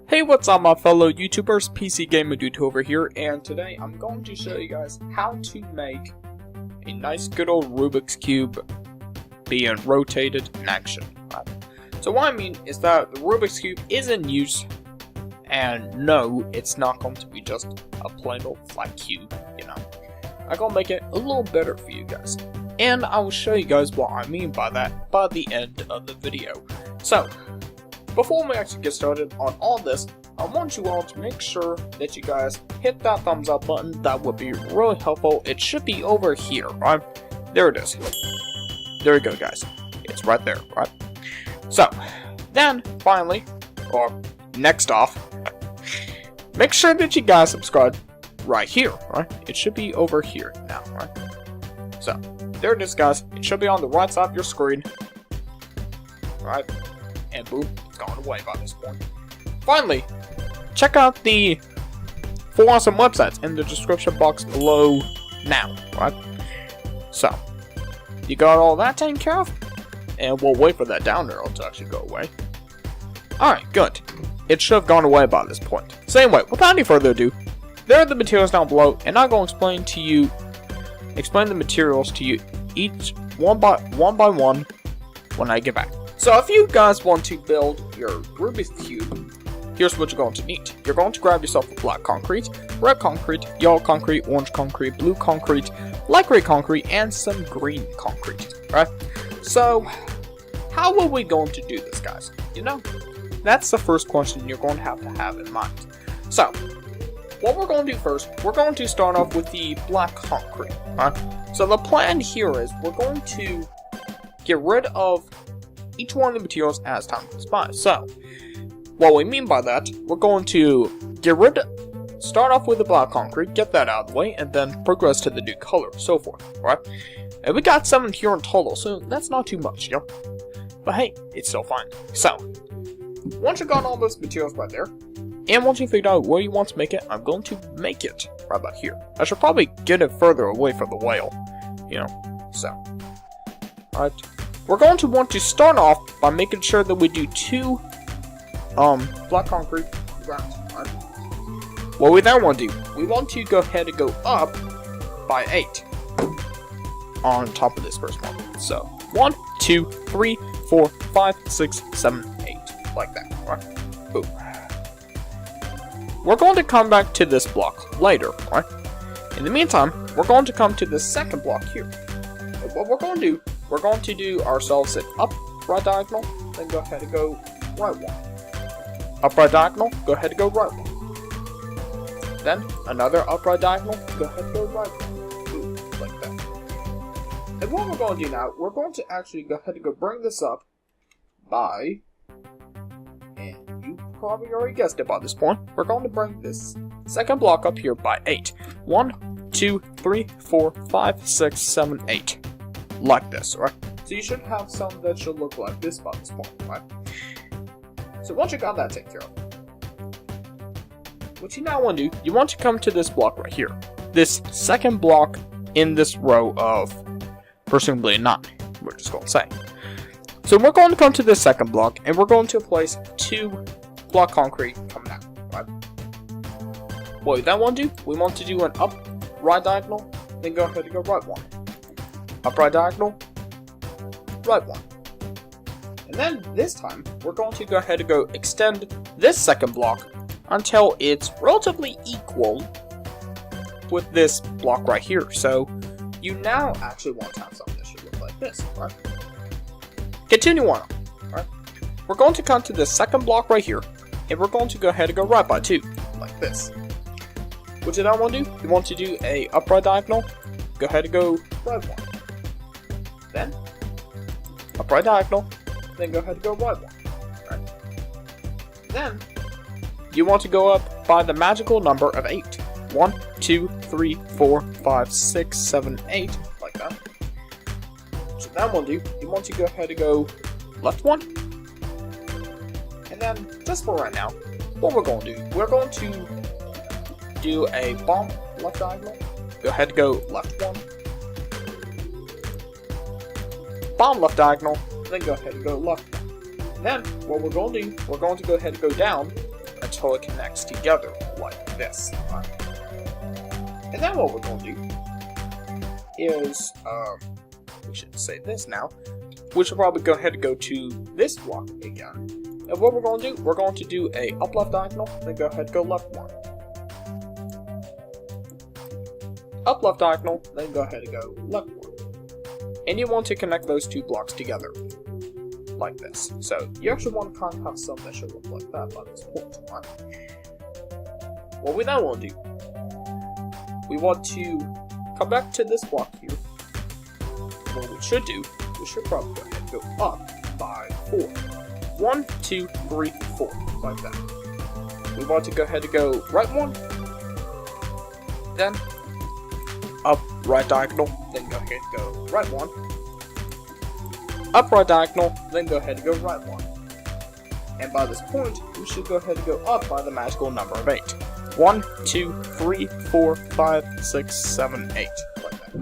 Hey, what's up my fellow YouTubers, PCGamingDude over here, and today I'm going to show you guys how to make a nice good old Rubiks Cube being rotated in action. So what I mean is that the Rubiks Cube is in use, and no, it's not going to be just a plain old flat cube, you know. I'm going to make it a little better for you guys, and I will show you guys what I mean by that by the end of the video. So, before we actually get started on all this, I want you all to make sure that you guys hit that thumbs up button. That would be really helpful. It should be over here, right? There it is. There we go, guys. It's right there, right? So, then, finally, or next off, make sure that you guys subscribe right here, right? It should be over here now, right? So, there it is, guys. It should be on the right side of your screen, right? And boom, it's gone away by this point. Finally, check out the 4 awesome websites in the description box below now, right? So, you got all that taken care of? And we'll wait for that down arrow to actually go away. Alright, good. It should have gone away by this point. So anyway, without any further ado, there are the materials down below, and I'm going to explain the materials to you each one by one when I get back. So if you guys want to build your Rubiks Cube, here's what you're going to need. You're going to grab yourself a black concrete, red concrete, yellow concrete, orange concrete, blue concrete, light gray concrete, and some green concrete, right? So, how are we going to do this, guys? You know, that's the first question you're going to have in mind. So, what we're going to do first, we're going to start off with the black concrete, right? So the plan here is we're going to get rid of each one of the materials as time goes by. So, what we mean by that, we're going to start off with the black concrete, get that out of the way, and then progress to the new color, so forth, right? And we got 7 here in total, so that's not too much, you know? But hey, it's still fine. So, once you got all those materials right there, and once you figured out where you want to make it, I'm going to make it right about here. I should probably get it further away from the whale, you know? So, alright. We're going to want to start off by making sure that we do 2 black concrete grounds. Right? What we then want to do, we want to go ahead and go up by 8 on top of this first one. So 1, 2, 3, 4, 5, 6, 7, 8, like that. Right? Boom. We're going to come back to this block later. Right? In the meantime, we're going to come to the second block here. And what we're going to do, we're going to do ourselves an up right diagonal, then go ahead and go right one. Up right diagonal, go ahead and go right one. Then another up right diagonal, go ahead and go right one. Boom, like that. And what we're going to do now, we're going to actually go ahead and go bring this up by, and you probably already guessed it by this point, we're going to bring this second block up here by 8. 1, 2, 3, 4, 5, 6, 7, 8. Like this, right? So you should have some that should look like this by this point, right? So once you got that taken care of, what you now want to do, you want to come to this block right here. This second block in this row of presumably 9, we're just going to say. So we're going to come to this second block, and we're going to place 2 block concrete coming out, right? What we then want to do, we want to do an up right diagonal, then go ahead and go right one. Up right diagonal, right one. And then this time, we're going to go ahead and go extend this second block until it's relatively equal with this block right here. So you now actually want to have something that should look like this, right? Continue on, right? We're going to come to this second block right here, and we're going to go ahead and go right by 2, like this. What you now want to do? You want to do a up right diagonal, go ahead and go right one. Then, up right diagonal, then go ahead and go right one. Right. Then, you want to go up by the magical number of 8. 1, 2, 3, 4, 5, 6, 7, 8, like that. So that one do, you want to go ahead and go left one. And then, just for right now, what we're going to do, we're going to do a bomb left diagonal. Go ahead and go left one. Bomb left diagonal, then go ahead and go left. Then, what we're going to do, we're going to go ahead and go down until it connects together like this. Right? And then what we're going to do is, we should say this now, we should probably go ahead and go to this block again. And what we're going to do, we're going to do a up left diagonal, then go ahead and go left one. Up left diagonal, then go ahead and go left one. And you want to connect those two blocks together, like this. So you actually want to kind of have something that should look like that by this point. Right? What we then want to do, we want to come back to this block here. What we should do, we should probably go ahead and go up by 4. 1, 2, 3, 4, like that. We want to go ahead and go right one, then up right diagonal, then go ahead and go right one. Up right diagonal, then go ahead and go right one. And by this point, we should go ahead and go up by the magical number of 8. 1, 2, 3, 4, 5, 6, 7, 8. Like that.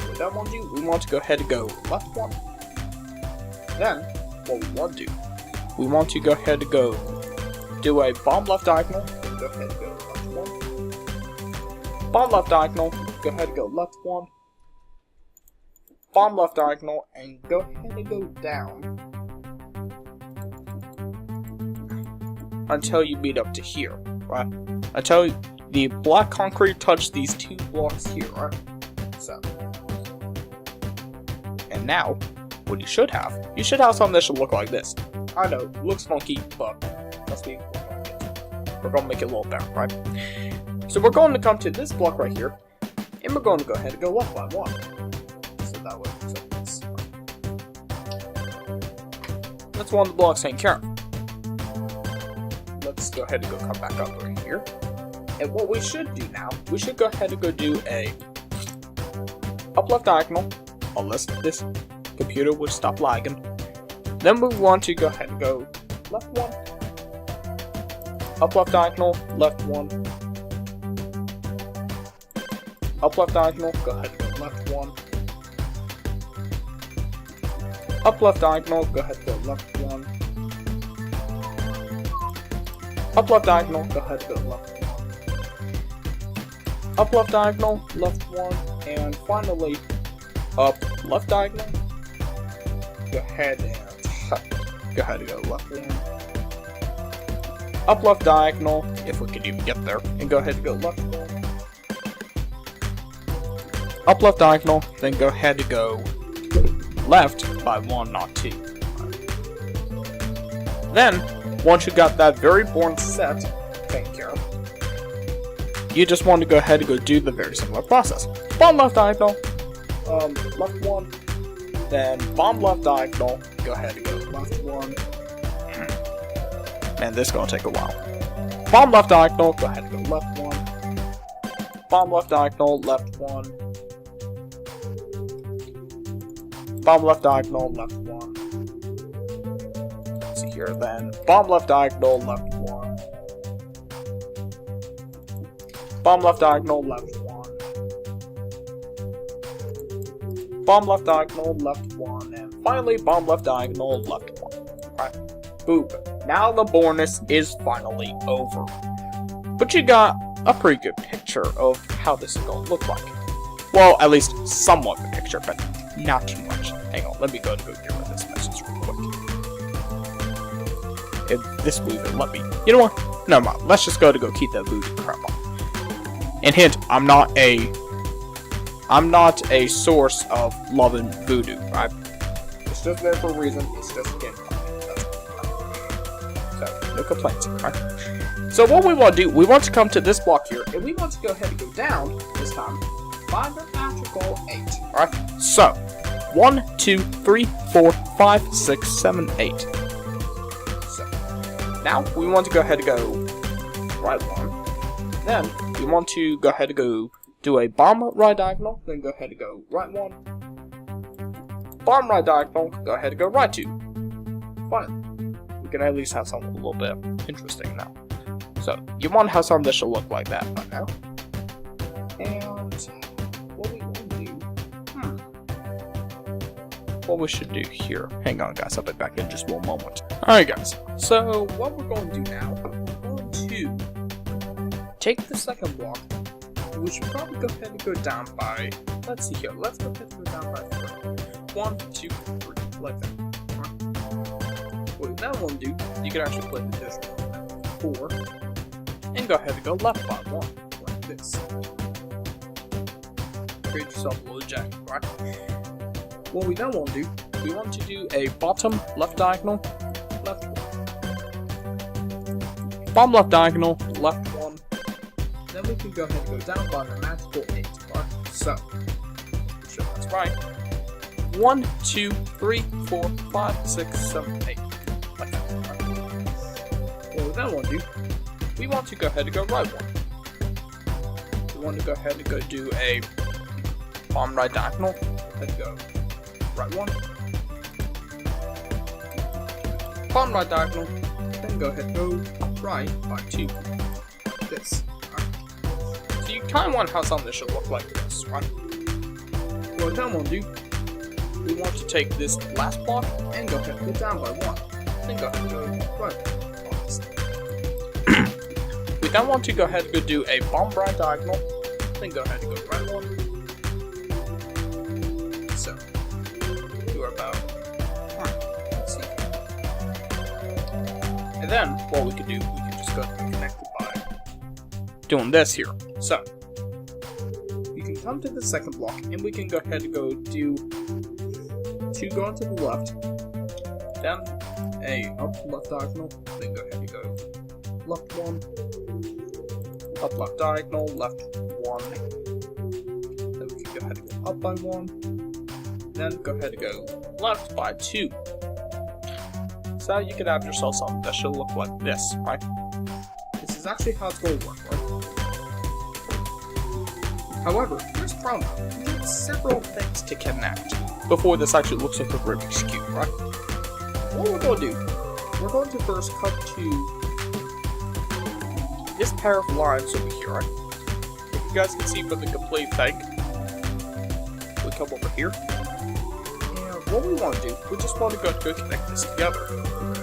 What that want to do, we want to go ahead and go left one. Then, what we want to do, we want to go ahead and go do a bomb left diagonal, then go ahead and go left one. Bomb left diagonal, go ahead and go left one. Bomb left diagonal, and go ahead and go down until you meet up to here, right? Until the black concrete touch these two blocks here, right? So, and now, what you should have something that should look like this. I know, looks funky, but let's be we're gonna make it a little better, right? So we're going to come to this block right here, and we're going to go ahead and go left by 1. So that way, so this. That's one of the blocks taken care of. Let's go ahead and go come back up right here. And what we should do now, we should go ahead and go do a up left diagonal, unless this computer would stop lagging. Then we want to go ahead and go left one. Up left diagonal, left one. Up left diagonal, go ahead and go left one. Up left diagonal, go ahead and go left one. Up left diagonal, go ahead and go left one. Up left diagonal, left one, and finally up left diagonal. Go ahead and go left one. Up left diagonal, if we could even get there, and go ahead and go left one. Up left diagonal, then go ahead and go left by 1, not 2. Then, once you got that very boring set taken care of, you just want to go ahead and go do the very similar process. Bomb left diagonal, left one, then bomb left diagonal, go ahead and go left one. Man, this is gonna take a while. Bomb left diagonal, go ahead and go left one. Bomb left diagonal, left one. Bomb left diagonal, left one. Let's see here then. Bomb left diagonal, left one. Bomb left diagonal, left one. Bomb left diagonal, left one. And finally, bomb left diagonal, left one. Alright. Boop. Now the boreness is finally over. But you got a pretty good picture of how this is going to look like. Well, at least somewhat of a picture, but not too much. Hang on, let me go get rid of this message real quick. If this will even let me. You know what? Never mind. Let's just go keep that voodoo crap on. And hint, I'm not a source of loving voodoo, right? It's just there for a reason. It's just again. So, no complaints, right? So what we want to do, we want to come to this block here, and we want to go ahead and go down, this time, by the magical 8. Alright, so, 1, 2, 3, 4, 5, 6, 7, 8. So, now, we want to go ahead and go right one. Then, we want to go ahead and go do a bomb right diagonal, then go ahead and go right one. Bomb right diagonal, go ahead and go right two. Fine. We can at least have something a little bit interesting now. So, you want to have something that should look like that by now. And what we want to do, what we should do here. Hang on, guys. I'll be back in just one moment. Alright, guys. So, what we're going to do now, we're going to take the second block. We should probably go ahead and go down by, let's see here. Let's go ahead and go down by 3. 1, 2, 3, like that. What that one do, you can actually play the additional 4, and go ahead and go left by 1, like this. Create yourself a little jacket, right? What we then want to do, we want to do a bottom left diagonal, left 1. Bottom left diagonal, left 1. Then we can go ahead and go down by the magical 8, right? So, that's right. 1, 2, 3, 4, 5, 6, 7, 8. Like that. Right? What we then want to do, we want to go ahead and go right 1. We want to go ahead and go do a bottom right diagonal, then go right 1. Bottom right diagonal, then go ahead and go right by 2. Like this. Right? So you kind of want how something should look like this, right? What we then want to do, we want to take this last block and go ahead and go down by 1. Then go ahead and go right. We then want to go ahead and go do a bottom right diagonal. Then go ahead and go right 1. So, we're about. Let's see. And then what we can do, we can just go ahead and connect it by doing this here. So, we can come to the second block and we can go ahead and go do 2 going to the left, then a up left diagonal, then go ahead and go left 1, up left diagonal, left 1, then we can go ahead and go up by 1, then go ahead and go left by 2. So you can have yourself something that should look like this, right? This is actually how it's going to work, right? However, here's the problem. You need several things to connect before this actually looks like a Rubiks Cube, right? What we're going to do, we're going to first cut to this pair of lines over here, right? If you guys can see for the complete thing, we come over here. And what we want to do, we just want to go connect this together.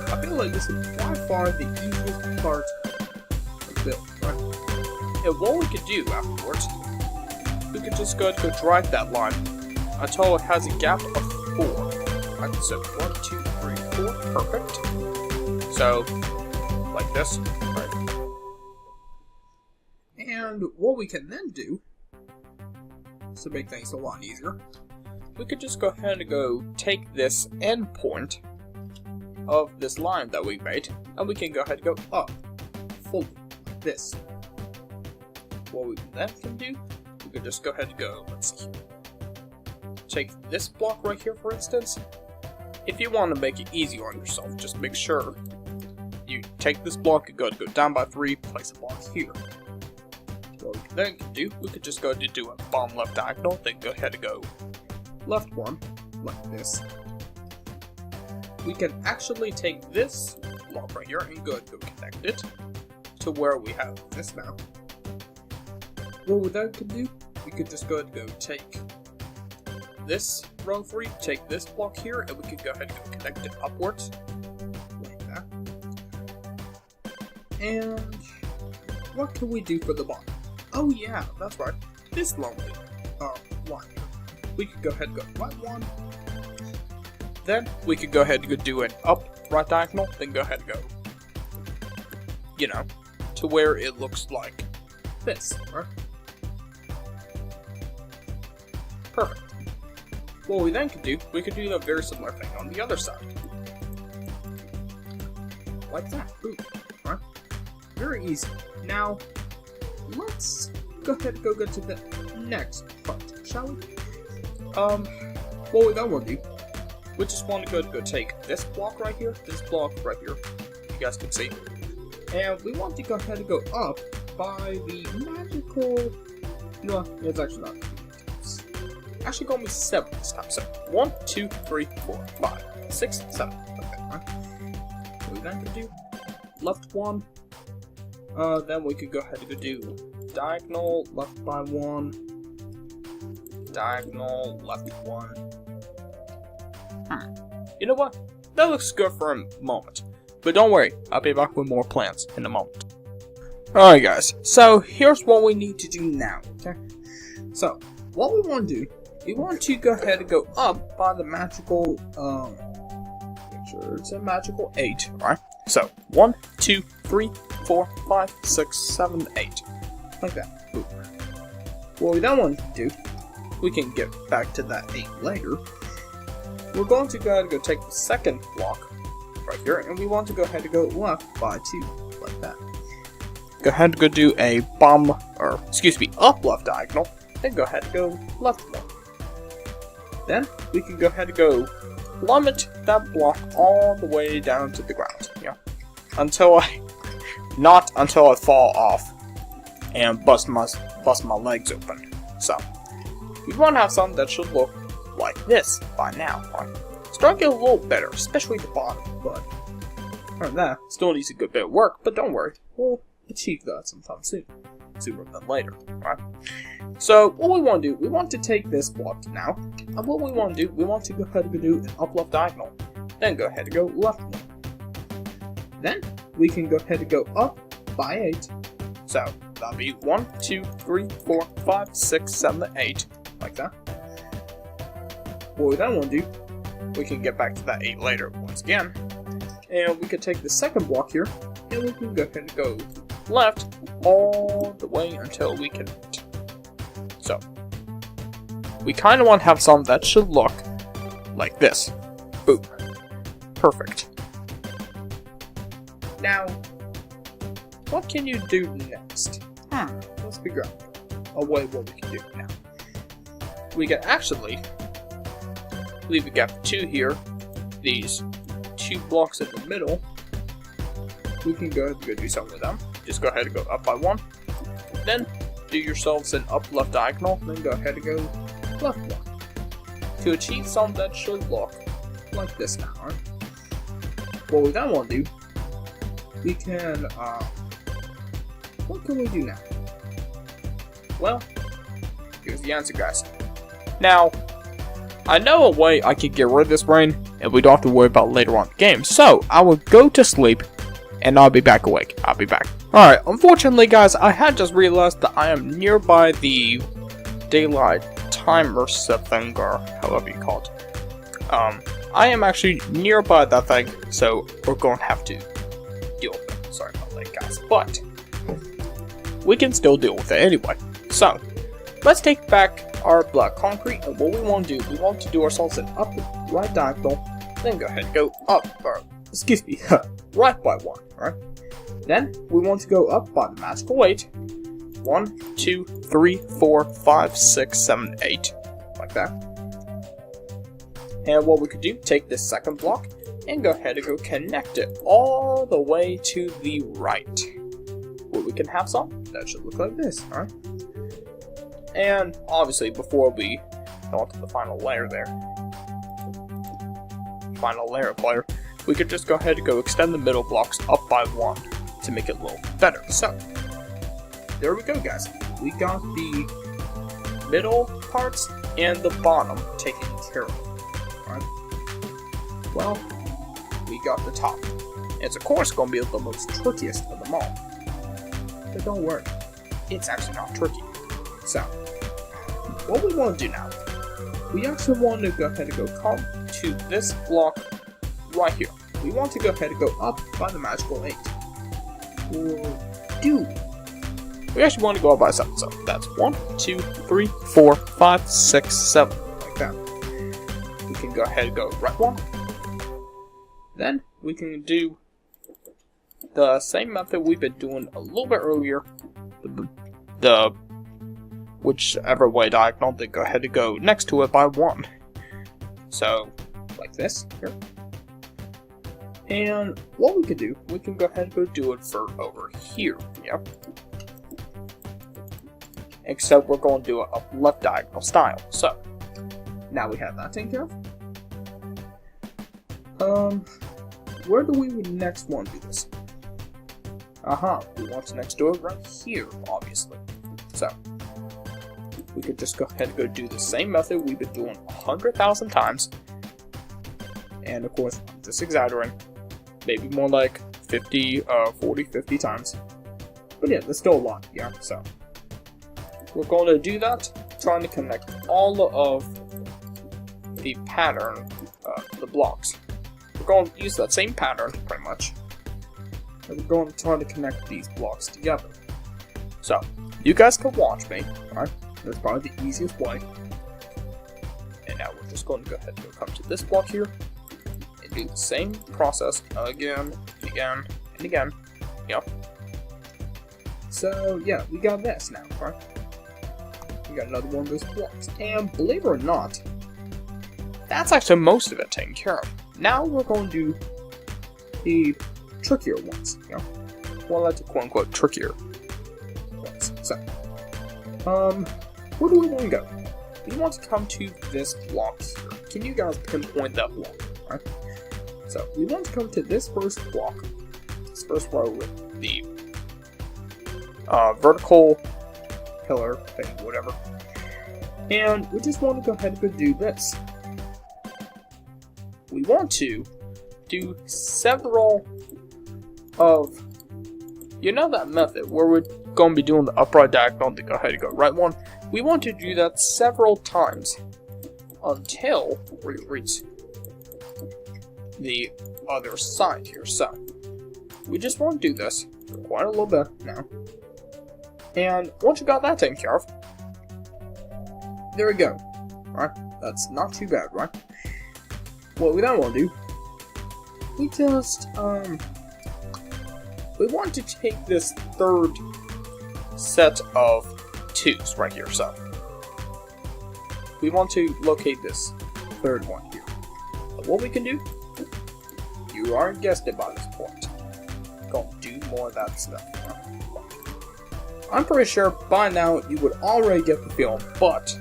I feel like this is by far the easiest part of build, right? And what we could do afterwards, we could just go drag that line until it has a gap of 4. Right, so 1, 2, 3, 4, perfect. So, like this, right? And what we can then do, to make things a lot easier, we could just go ahead and go take this end point of this line that we made, and we can go ahead and go up, fully, like this. What we then can do, we could just go ahead and go, let's see, take this block right here, for instance. If you want to make it easy on yourself, just make sure you take this block and go down by 3, place a block here. What we then can do, we could just go to do a bottom left diagonal, then go ahead and go left 1, like this. We can actually take this block right here and go connect it to where we have this now. What we then can do, we could just go take this row 3, take this block here, and we can go ahead and go connect it upwards, like that. And what can we do for the bottom? Oh yeah, that's right, this lonely line here. We could go ahead and go right 1. Then we could go ahead and go do an up right diagonal, then go ahead and go, you know, to where it looks like this, right? Perfect. What we then could do, we could do a very similar thing on the other side. Like that. Boom. Right? Very easy. Now, let's go ahead and go to the next part, shall we? What we then want to do, we just want to go take this block right here, you guys can see. And we want to go ahead and go up by the magical, no, it's actually not. It's actually going to be 7 this time. So 1, 2, 3, 4, 5, 6, 7. Okay, right? What we then could do, left 1. Then we could go ahead and go do diagonal, left by 1. Diagonal, left 1. You know what? That looks good for a moment. But don't worry, I'll be back with more plans in a moment. Alright guys, so here's what we need to do now, okay? So, what we want to do, we want to go ahead and go up by the magical, make sure it's a magical 8, alright? So, 1, 2, 3, 4, 5, 6, 7, 8. Like that. Boom. What we don't want to do, we can get back to that 8 later. We're going to go ahead and go take the second block right here, and we want to go ahead and go left by 2, like that. Go ahead and go do a up left diagonal, then go ahead and go left one. Then we can go ahead and go plummet that block all the way down to the ground. Yeah, not until I fall off and bust my legs open. So we want to have something that should look like this by now. Right? Start to get a little better, especially the bottom. But other than that, still needs a good bit of work. But don't worry, we'll achieve that sometime soon, sooner than later. Right? So what we want to do, we want to take this block now, and what we want to do, we want to go ahead and do an up left diagonal, then go ahead and go left one. Then we can go ahead and go up by 8. So that'll be 1, 2, 3, 4, 5, 6, 7, 8, like that. What we then want to do, we can get back to that 8 later once again, and we could take the second block here, and we can go ahead and go left all the way until we can. So we kind of want to have something that should look like this. Boom. Perfect. Now, what can you do next? Let's figure out a way what we can do now. We can actually leave a gap of 2 here. These 2 blocks in the middle. We can go ahead and go do something with them. Just go ahead and go up by 1. Then do yourselves an up left diagonal. Then go ahead and go left 1. To achieve something that should look like this now. Right? What we then want to do, we can, what can we do now? Well, here's the answer, guys. Now, I know a way I could get rid of this brain, and we don't have to worry about it later on in the game. So, I will go to sleep, and I'll be back awake. I'll be back. Alright, unfortunately, guys, I had just realized that I am nearby the daylight timer set thing, or however you call it. I am actually nearby that thing, so we're going to have to deal with it. Sorry about that, guys, but we can still deal with it anyway. So, let's take back our black concrete, and what we want to do, we want to do ourselves an up right diagonal, then go ahead and go up, or excuse me, right by 1, right? Then we want to go up by the magical 8. 1, 2, 3, 4, 5, 6, 7, 8, like that. And what we could do, take this second block and go ahead and go connect it all the way to the right. Where we can have something that should look like this, alright? And obviously, before we go on to the final layer there, we could just go ahead and go extend the middle blocks up by 1 to make it a little better. So, there we go, guys. We got the middle parts and the bottom taken care of. Alright? Well, we got the top. It's of course going to be the most trickiest of them all. But don't worry, it's actually not tricky. So, what we want to do now, we actually want to go ahead and go come to this block right here. We want to go ahead and go up by the magical 8. We actually want to go up by 7, so that's 1, 2, 3, 4, 5, 6, 7, like that. We can go ahead and go right 1. Then we can do the same method we've been doing a little bit earlier. The whichever way diagonal, then go ahead and go next to it by 1. So, like this here. And what we could do, we can go ahead and go do it for over here. Yep. Except we're going to do it up left diagonal style. So, now we have that taken care of. Where do we next want to do this? We want to next do it right here, obviously. So, we could just go ahead and go do the same method we've been doing 100,000 times. And of course, I'm just exaggerating. Maybe more like 40, 50 times. But yeah, that's still a lot, yeah, so. We're going to do that, trying to connect all of the pattern, the blocks. We're going to use that same pattern, pretty much. And we're going to try to connect these blocks together. So, you guys can watch me, alright? That's probably the easiest way. And now we're just going to go ahead and come to this block here. And do the same process again, again, and again. Yep. So, yeah, we got this now, right? We got another one of those blocks. And believe it or not, that's actually most of it taken care of. Now we're going to do the trickier ones, you know? Well, that's quote-unquote trickier ones. So, where do we want to go? We want to come to this block here. Can you guys pinpoint that block, right? So, we want to come to this first block, this first row with the vertical pillar thing, whatever. And we just want to go ahead and go do this. We want to do several of, you know that method where we're going to be doing the upright diagonal to go ahead and go right one? We want to do that several times until we reach the other side here. So, we just want to do this for quite a little bit now. And once you got that taken care of, there we go. Alright, that's not too bad, right? What we then want to do, we just, we want to take this third set of 2s right here, so. We want to locate this third one here. But what we can do, you already guessed it by this point. Gonna do more of that stuff. I'm pretty sure by now you would already get the feeling, but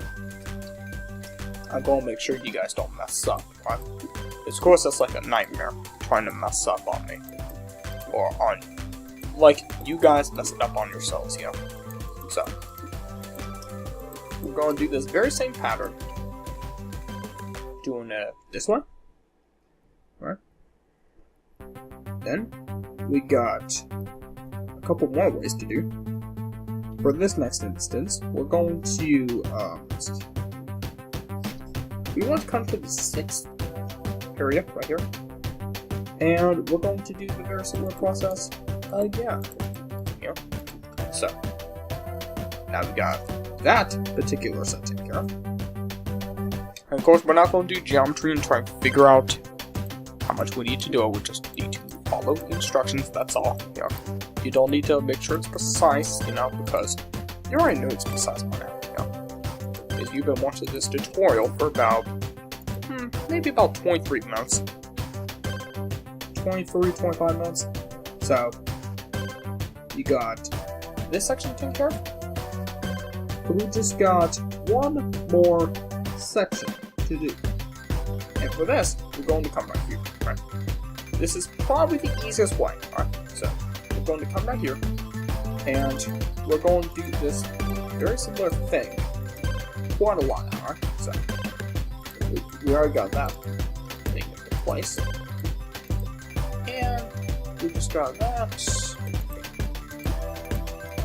I'm gonna make sure you guys don't mess up, right? Of course, that's like a nightmare trying to mess up on me, or on, like, you guys messing up on yourselves, you know. So, we're gonna do this very same pattern, doing it this one, right? Then we got a couple more ways to do. For this next instance, we're going to, we want to come to the 6th area, right here. And we're going to do the very similar process again. Here. So, now we got that particular set taken care of. And of course, we're not going to do geometry and try to figure out how much we need to do. We just need to follow the instructions, that's all. You know, you don't need to make sure it's precise, you know, because you already know it's precise by now, you know. Because you've been watching this tutorial for about, maybe about 23 minutes. 23, 25 minutes. So, you got this section taken care of. But we just got one more section to do. And for this, we're going to come right here, right? This is probably the easiest way, alright? So, we're going to come right here, and we're going to do this very similar thing quite a lot, alright? So, we already got that thing into place. And we just got that.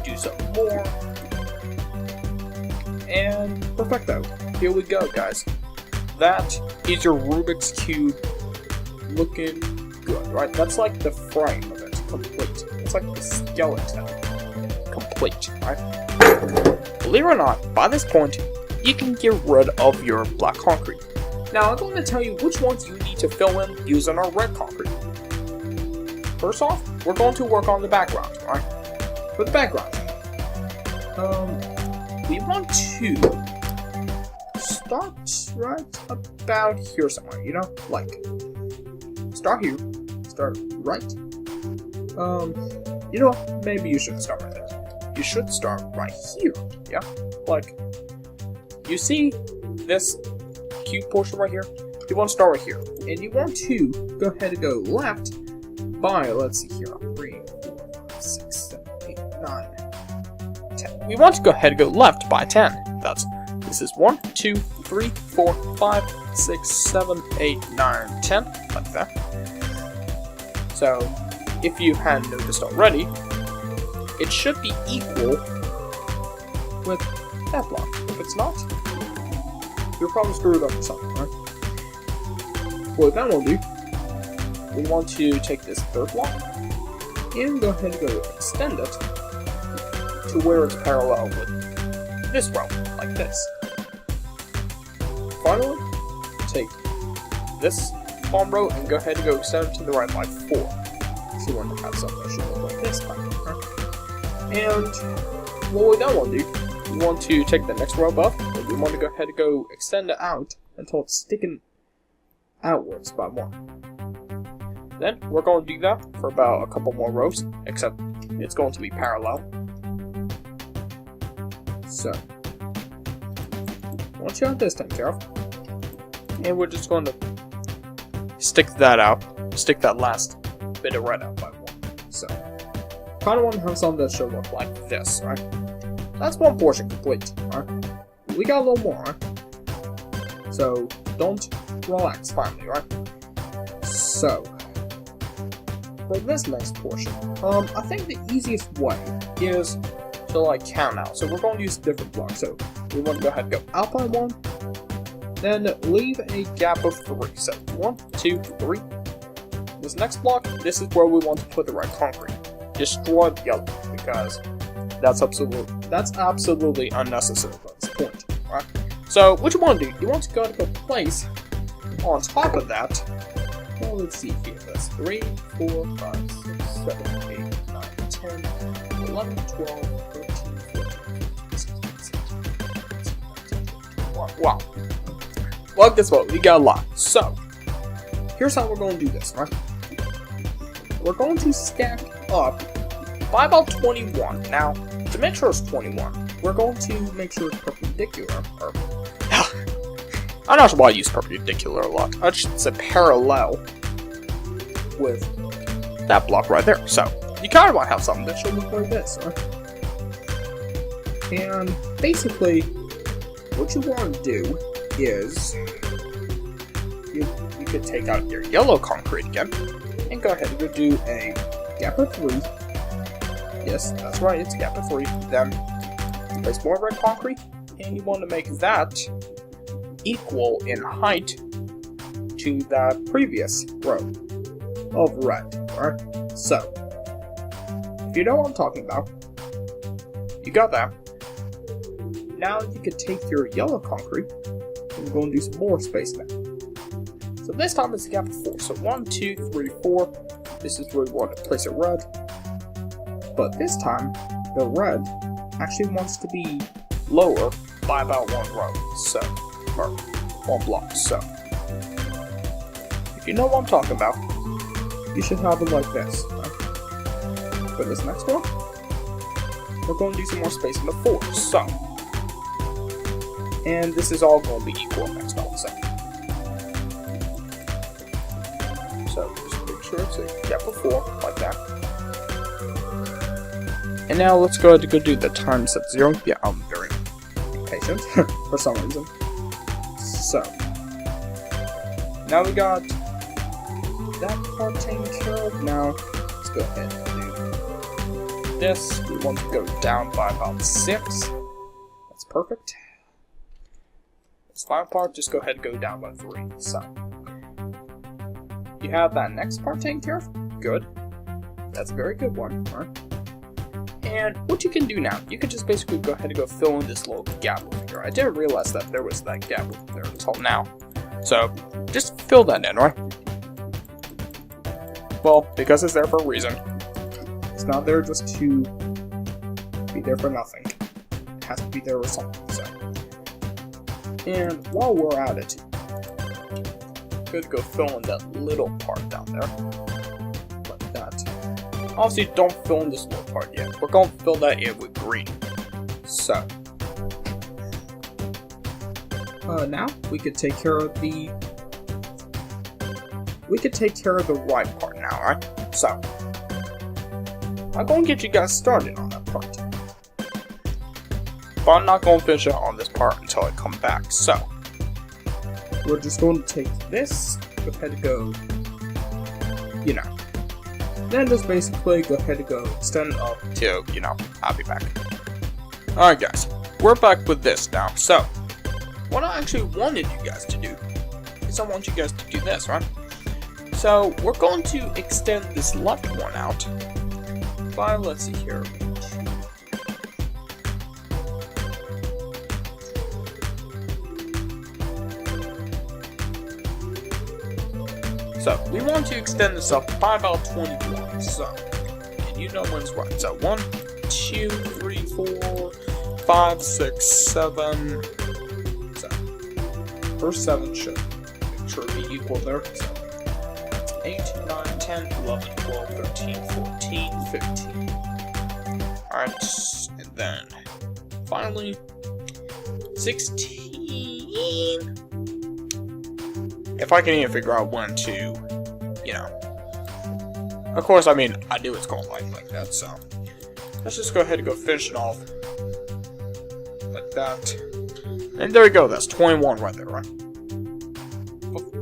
Do some more. And perfecto. Here we go, guys. That is your Rubik's Cube looking good, right? That's like the frame of it, complete. It's like the skeleton, complete, right? Believe it or not, by this point, you can get rid of your black concrete. Now, I'm going to tell you which ones you need to fill in using our red concrete. First off, we're going to work on the background, right? For the background, we want to start right about here somewhere, you know? Like, start here, start right. You know what? Maybe you shouldn't start right there. You should start right here, yeah? Like, you see this cube portion right here? You want to start right here. And you want to go ahead and go left by, let's see here, 3, 4, 5, 6, 7, 8, 9, 10. We want to go ahead and go left by 10. This is 1, 2, 3, 4, 5, 6, 7, 8, 9, 10. like that. So, if you hadn't noticed already, it should be equal with that block. If it's not, you're probably screwed up or something, right? What then we'll do, we want to take this third block and go ahead and go extend it to where it's parallel with this row, like this. Finally, take this bottom row and go ahead and go extend it to the right by 4. So you want to have something that should look like this kind of, right? And what we then want to do, we want to take the next row above, and we want to go ahead and go extend it out until it's sticking outwards by 1. Then we're going to do that for about a couple more rows, except it's going to be parallel. So, once you have this taken care of, and we're just going to stick that out, stick that last bit of red out by 1. So, kind of want to have something that should look like this, right? That's one portion complete, right? We got a little more, right? So, don't relax finally, right? So, for this next portion, I think the easiest way is to like count out. So we're going to use different blocks. So we want to go ahead and go out by 1, then leave a gap of 3. So 1, 2, 3. This next block, this is where we want to put the red concrete. Destroy the yellow, because that's absolutely unnecessary at this point. Right? So what you want to do, you want to go to place on top of that. Well, let's see here. That's 3, 4, 5, 6, 7, 8, 9, 10, 11, 12, 13, 14, 16, 17, 18, 19, wow. Well, guess what? We got a lot. So, here's how we're going to do this, right? We're going to stack up by about 21. Now, to make sure it's 21, we're going to make sure it's perpendicular. Or, I'm not sure why I use perpendicular a lot. I should say parallel with that block right there. So, you kind of want to have something that should look like this, right? And basically, what you want to do is you could take out your yellow concrete again and go ahead and go do a gap of 3. Yes, that's right, it's a gap of 3. Then place more red concrete, and you want to make that equal in height to that previous row of red, right? So, if you know what I'm talking about, you got that. Now you can take your yellow concrete and go and do some more space now. So this time it's a gap of 4. So 1, 2, 3, 4. This is where we want to place a red. But this time, the red actually wants to be lower by about 1 row. So, or 1 block. So, if you know what I'm talking about, you should have it like this. Right? For this next one, we're going to do some more space in the 4. So, and this is all going to be equal next time. So just make sure it's a gap of 4, like that. And now let's go ahead and go do the times at 0. Yeah, I'm very impatient for some reason. So, now we got that part taken care of. Now, let's go ahead and do this. We want to go down by about 6. That's perfect. This final part, just go ahead and go down by 3. So, you have that next part taken care of. Good. That's a very good one, right? And what you can do now, you can just basically go ahead and go fill in this little gap over here. I didn't realize that there was that gap over there until now. So, just fill that in, right? Well, because it's there for a reason. It's not there just to be there for nothing. It has to be there with something, so. And while we're at it, good to go fill in that little part down there. Like that. Obviously, don't fill in this little part yet. We're going to fill that in with green. So. Now, we could take care of the... right part now, right? So. I'm going to get you guys started on that part. But I'm not going to finish it on this part until I come back. So, we're just going to take this, go ahead and go Then just basically go ahead and go extend up to, you know, I'll be back. Alright guys, we're back with this now. So, what I actually wanted you guys to do is I want you guys to do this, right? So, we're going to extend this left one out by, let's see here. So, we want to extend this up by about 21, so, and you know when it's right. So, 1, 2, 3, 4, 5, 6, 7, so, first 7 should make sure be equal there, so, 8, 9, 10, 11, 12, 13, 14, 15, alright, and then, finally, 16, if I can even figure out when to, you know, of course, I mean, I knew it's going like that, so, let's just go ahead and go finish it off, like that, and there we go, that's 21 right there, right?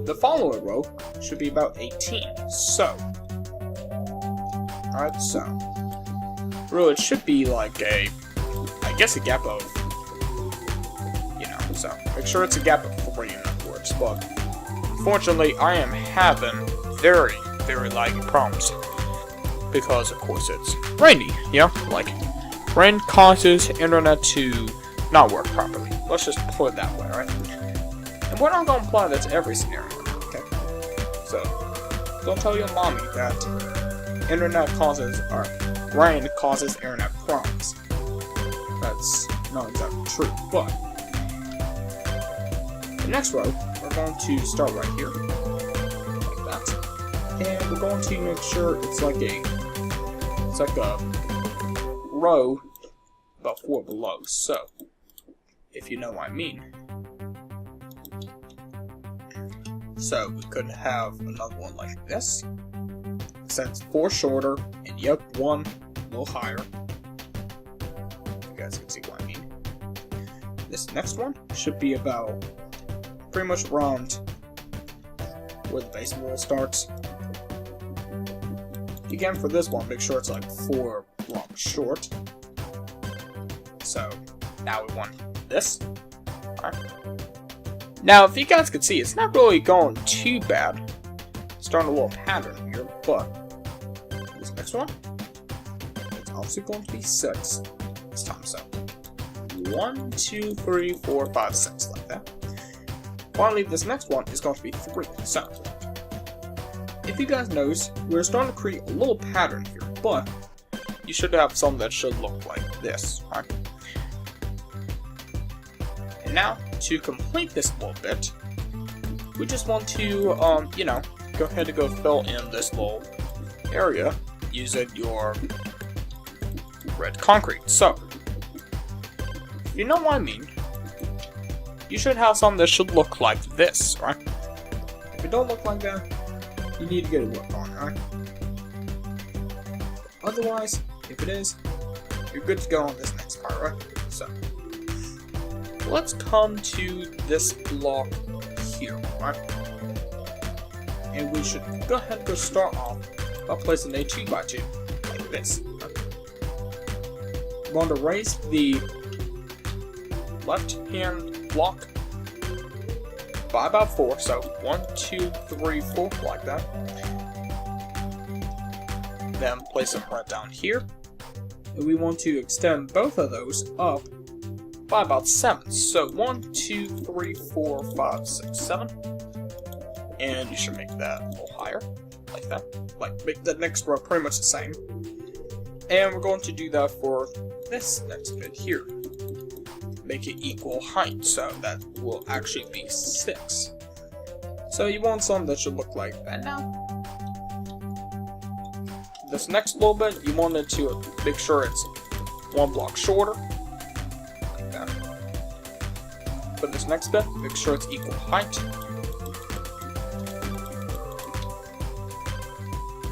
The following row should be about 18, so, alright, so, really, it should be like a, I guess a gap of, you know, so, make sure it's a gap of 3 in other words, but, unfortunately, I am having very laggy problems because, of course, it's rainy, you know? Like, rain causes internet to not work properly. Let's just put it that way, right? And we're not going to apply that to every scenario, okay? So, don't tell your mommy that internet causes, or rain causes internet problems. That's not exactly true, but the next row, we're going to start right here, like that, and we're going to make sure it's like a row about 4 below, so, if you know what I mean. So, we could have another one like this, since 4 shorter, and yep, 1 a little higher. You guys can see what I mean. This next one should be about pretty much around where the base wall starts. Again, for this one, make sure it's like 4 blocks short. So, now we want this. Alright. Now, if you guys can see, it's not really going too bad. Starting a little pattern here, but this next one, it's also going to be 6 this time. So, 1, 2, 3, 4, 5, 6, like that. Finally, this next one is going to be 3. So, if you guys notice, we're starting to create a little pattern here, but you should have some that should look like this, right? And now, to complete this little bit, we just want to, you know, go ahead and go fill in this little area using your red concrete. So, if you know what I mean, you should have something that should look like this, right? If it don't look like that, you need to get it worked on, right? Otherwise, if it is, you're good to go on this next part, right? So, let's come to this block here, right? And we should go ahead and go start off by placing a 2x2, like this. Right? We're going to raise the left-hand block by about 4, so 1, 2, 3, 4, like that. Then place them right down here, and we want to extend both of those up by about 7. So 1, 2, 3, 4, 5, 6, 7, and you should make that a little higher, like that. Like make the next row pretty much the same. And we're going to do that for this next bit here. Make it equal height, so that will actually be 6. So you want something that should look like that now. This next little bit, you want it to make sure it's 1 block shorter, like that. For this next bit, make sure it's equal height.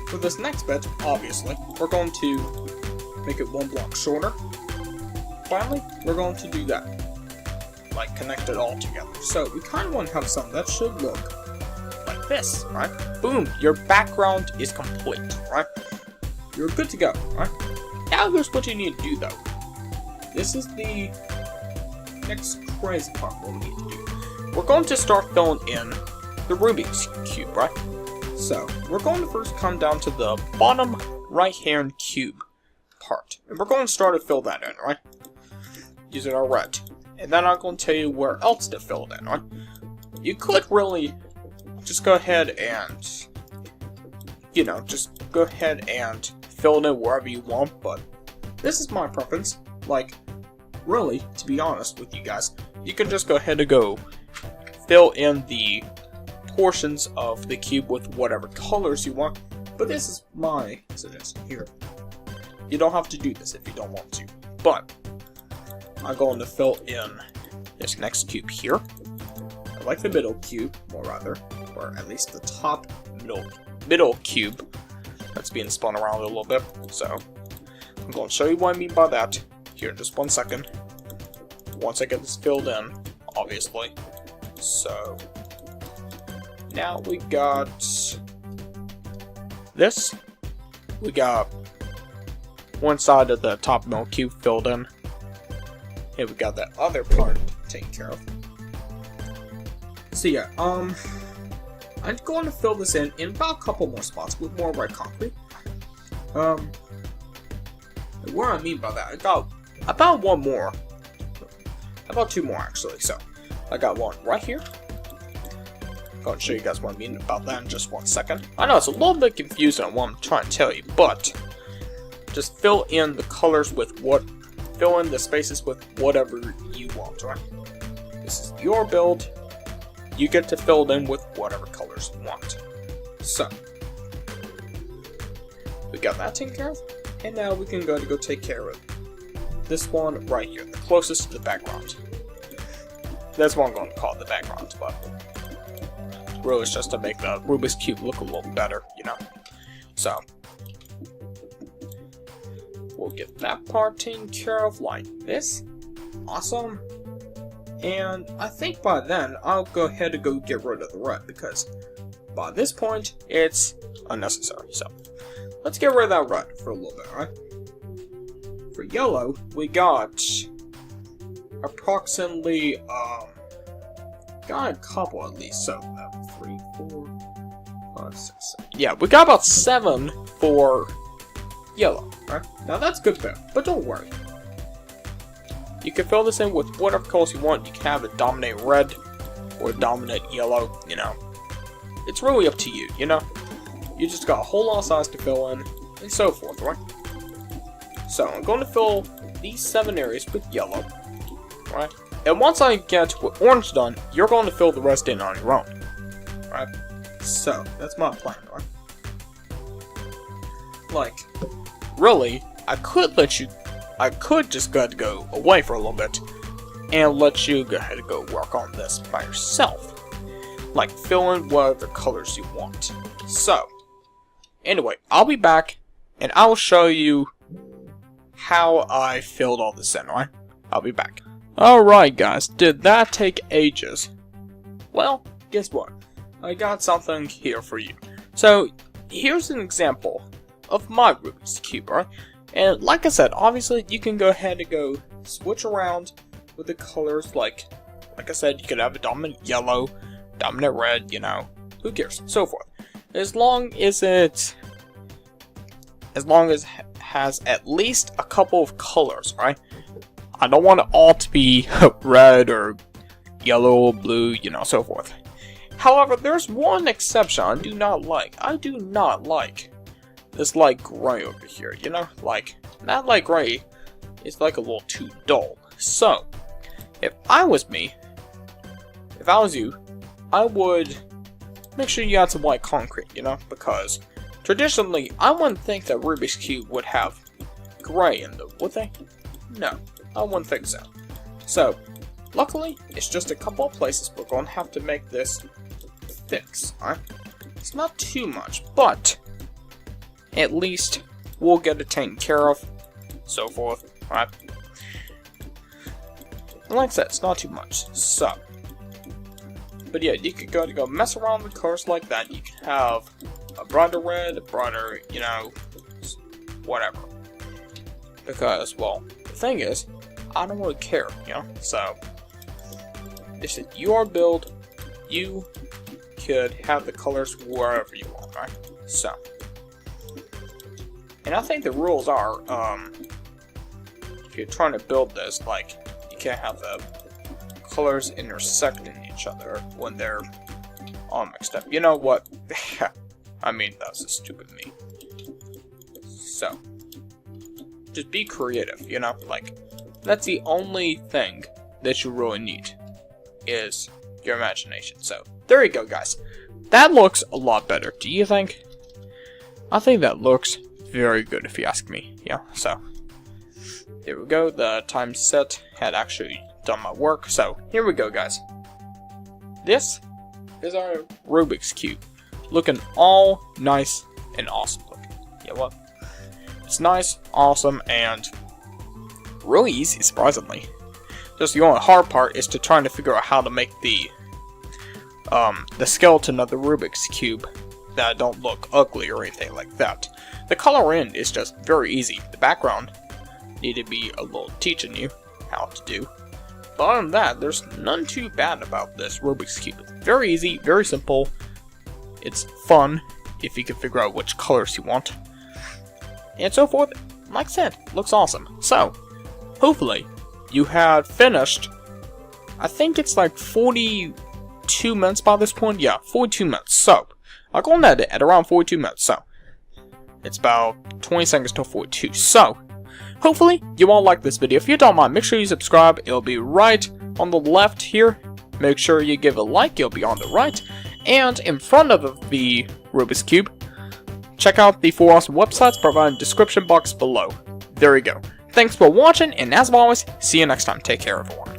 For this next bit, obviously, we're going to make it 1 block shorter. Finally, we're going to do that, like connect it all together. So we kind of want to have something that should look like this, right? Boom, your background is complete, right? you're good to go, alright? Now here's what you need to do though. This is the next crazy part what we need to do. We're going to start filling in the Rubiks Cube, right? So, we're going to first come down to the bottom right-hand cube part. And we're going to start to fill that in, right? Using our red. And then I'm going to tell you where else to fill it in, right? You could really just go ahead and, you know, just go ahead and fill it in wherever you want, but this is my preference. Like, really, to be honest with you guys, you can just go ahead and go fill in the portions of the cube with whatever colors you want, but this is my suggestion here. You don't have to do this if you don't want to, but I'm going to fill in this next cube here. I like the middle cube, more rather, or at least the top middle cube that's being spun around a little bit, so I'm going to show you what I mean by that here in just 1 second. Once I get this filled in, obviously. So now we got this. We got one side of the top middle cube filled in. And we got that other part taken care of. So yeah, I'm going to fill this in about a couple more spots with more red concrete. What I mean by that, I got about one more. About two more actually, so I got one right here. I'm going to show you guys what I mean about that in just 1 second. I know it's a little bit confusing on what I'm trying to tell you, but just fill in the colors with fill in the spaces with whatever you want, right? This is your build. You get to fill it in with whatever colors you want. So, we got that taken care of, and now we can go take care of this one right here, the closest to the background. That's what I'm going to call it, the background, but really it's just to make the Rubiks Cube look a little better, you know. So, we'll get that part taken care of like this. Awesome. And I think by then, I'll go ahead and go get rid of the red, because by this point, it's unnecessary. So, let's get rid of that red for a little bit, right? For yellow, we got approximately, got a couple at least. So, 3, 4, 5, 6, 7. Yeah, we got about 7 for yellow, right? Now that's good there, but don't worry. You can fill this in with whatever colors you want. You can have it dominate red or dominate yellow, you know. It's really up to you, you know. You just got a whole lot of size to fill in, and so forth, right? So, I'm going to fill these 7 areas with yellow, right? And once I get with orange done, you're going to fill the rest in on your own, right? So, that's my plan, right? Like, really, I could just go away for a little bit and let you go ahead and go work on this by yourself. Like, fill in whatever colors you want. So, anyway, I'll be back and I'll show you how I filled all this in, right? I'll be back. Alright guys, did that take ages? Well, guess what? I got something here for you. So, here's an example of my Rubiks Cube, right? And like I said, obviously you can go ahead and go switch around with the colors. Like I said, you could have a dominant yellow, dominant red, you know, who cares, so forth. As long as it has at least a couple of colors, right? I don't want it all to be red or yellow, blue, you know, so forth. However, there's one exception I do not like. I do not like this light gray over here, you know? Like, that light gray is like a little too dull. So, if I was you, I would make sure you add some white concrete, you know? Because traditionally, I wouldn't think that Rubiks Cube would have gray in them, would they? No, I wouldn't think so. So, luckily, it's just a couple of places we're going to have to make this fix, alright? It's not too much, but at least we'll get it taken care of, so forth, alright? Like I said, it's not too much, so. But yeah, you could go mess around with colors like that. You can have a brighter red, a brighter, you know, whatever. Because, well, the thing is, I don't really care, you know? So, this is your build. You could have the colors wherever you want, right? So, and I think the rules are, if you're trying to build this, like, you can't have the colors intersecting each other when they're all mixed up. You know what? I mean, that's a stupid me. So, just be creative, you know? Like, that's the only thing that you really need, is your imagination. So, there you go, guys. That looks a lot better, do you think? I think that looks very good, if you ask me. Yeah, so, here we go. The time set had actually done my work. So, here we go, guys. This is our Rubik's Cube. Looking all nice and awesome looking. Yeah, what? It's nice, awesome, and really easy, surprisingly. Just the only hard part is to trying to figure out how to make the skeleton of the Rubik's Cube that don't look ugly or anything like that. The color in is just very easy. The background need to be a little teaching you how to do. But other than that, there's none too bad about this Rubik's Cube. It's very easy, very simple. It's fun if you can figure out which colors you want. And so forth. Like I said, looks awesome. So, hopefully, you had finished, I think it's like 42 minutes by this point. Yeah, 42 minutes. So, I'll go on at around 42 minutes. So, it's about 20 seconds till 42. So, hopefully, you all like this video. If you don't mind, make sure you subscribe. It'll be right on the left here. Make sure you give a like. It'll be on the right. And in front of the Rubik's Cube, check out the 4 awesome websites provided in the description box below. There you go. Thanks for watching, and as always, see you next time. Take care, everyone.